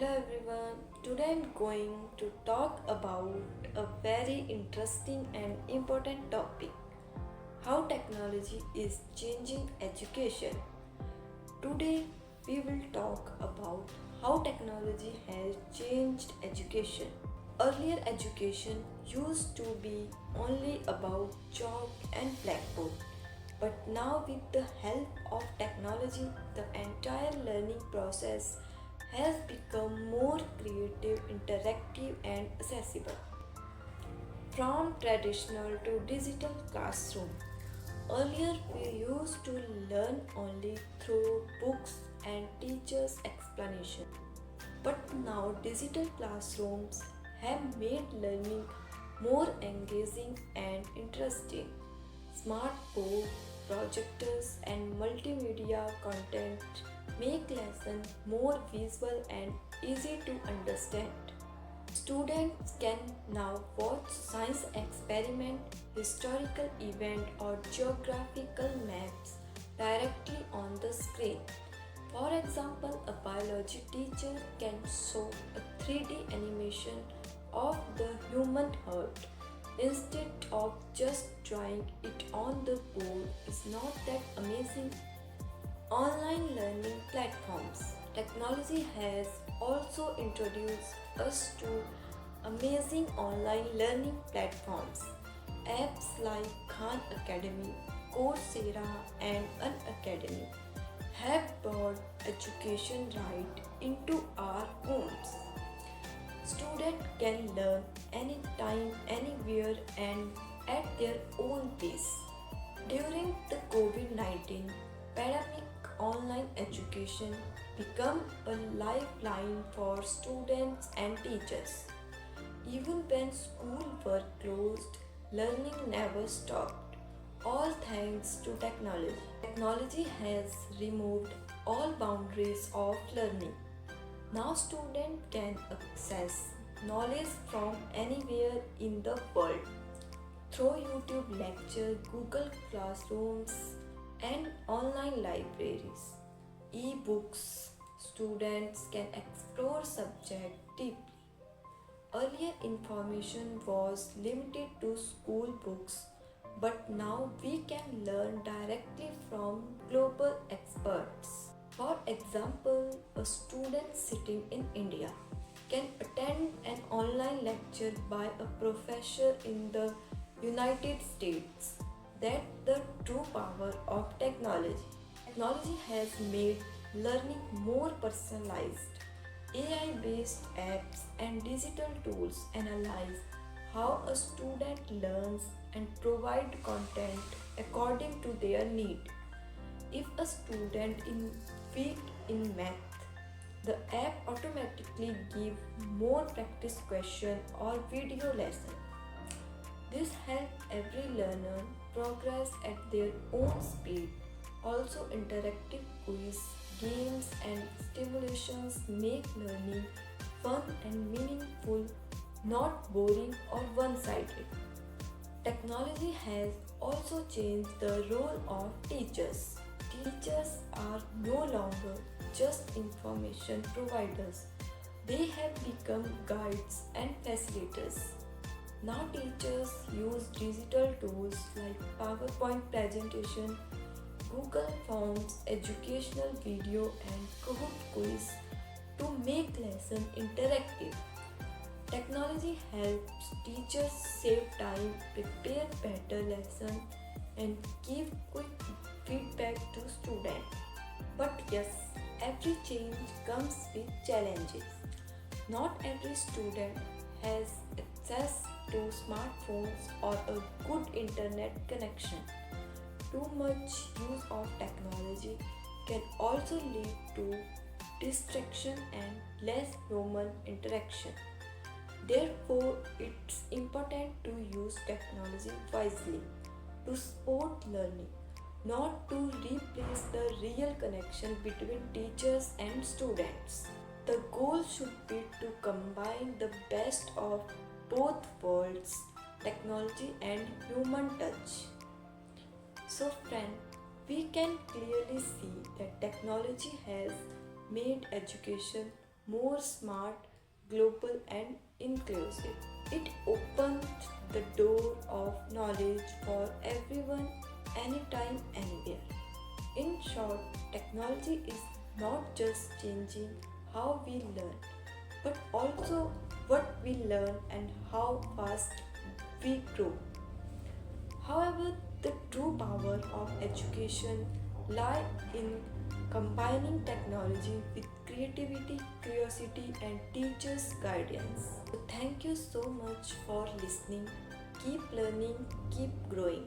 Hello everyone. Today I'm going to talk about a very interesting and important topic: how technology is changing education. Today we will talk about how technology has changed education. Earlier education used to be only about chalk and blackboard. But now, with the help of technology, the entire learning process has become more creative, interactive, and accessible. From traditional to digital classroom. Earlier, we used to learn only through books and teachers' explanation. But now, digital classrooms have made learning more engaging and interesting. Smart board, projectors, and multimedia content make lessons more visual and easy to understand. Students can now watch science experiment, historical event, or geographical maps directly on the screen. For example, a biology teacher can show a 3D animation of the human heart instead of just drawing it on the board. Is not that amazing? Online learning platforms. Technology has also introduced us to amazing online learning platforms. Apps like Khan Academy, Coursera, and Unacademy have brought education right into our homes. Students can learn anytime, anywhere, and at their own pace. During the COVID 19 pandemic, online education became a lifeline for students and teachers. Even when schools were closed, learning never stopped, all thanks to technology. Technology has removed all boundaries of learning. Now students can access knowledge from anywhere in the world through YouTube lectures, Google Classrooms, and online libraries. E-books. Students can explore subject deeply. Earlier information was limited to school books, but now we can learn directly from global experts. For example, a student sitting in India can attend an online lecture by a professor in the United States. That's the true power of technology. Technology has made learning more personalized. AI based apps and digital tools analyze how a student learns and provide content according to their need. If a student is weak in math, the app automatically gives more practice question or video lesson. This helps every learner progress at their own speed. Also, interactive quiz, games, and stimulations make learning fun and meaningful, not boring or one sided. Technology has also changed the role of teachers. Teachers are no longer just information providers, they have become guides and facilitators. Now, teachers use digital tools like PowerPoint presentation, Google Forms, educational video, and Kahoot quiz to make lesson interactive. Technology helps teachers save time, prepare better lesson, and give quick feedback to students. But yes, every change comes with challenges. Not every student has access to smartphones or a good internet connection. Too much use of technology can also lead to distraction and less human interaction. Therefore, it's important to use technology wisely to support learning, not to replace the real connection between teachers and students. The goal should be to combine the best of both worlds, technology and human touch. So, friend, we can clearly see that technology has made education more smart, global, and inclusive. It opens the door of knowledge for everyone, anytime, anywhere. In short, technology is not just changing how we learn, but also what we learn and how fast we grow. However, the true power of education lie in combining technology with creativity, curiosity, and teachers' guidance. So thank you so much for listening. Keep learning, keep growing.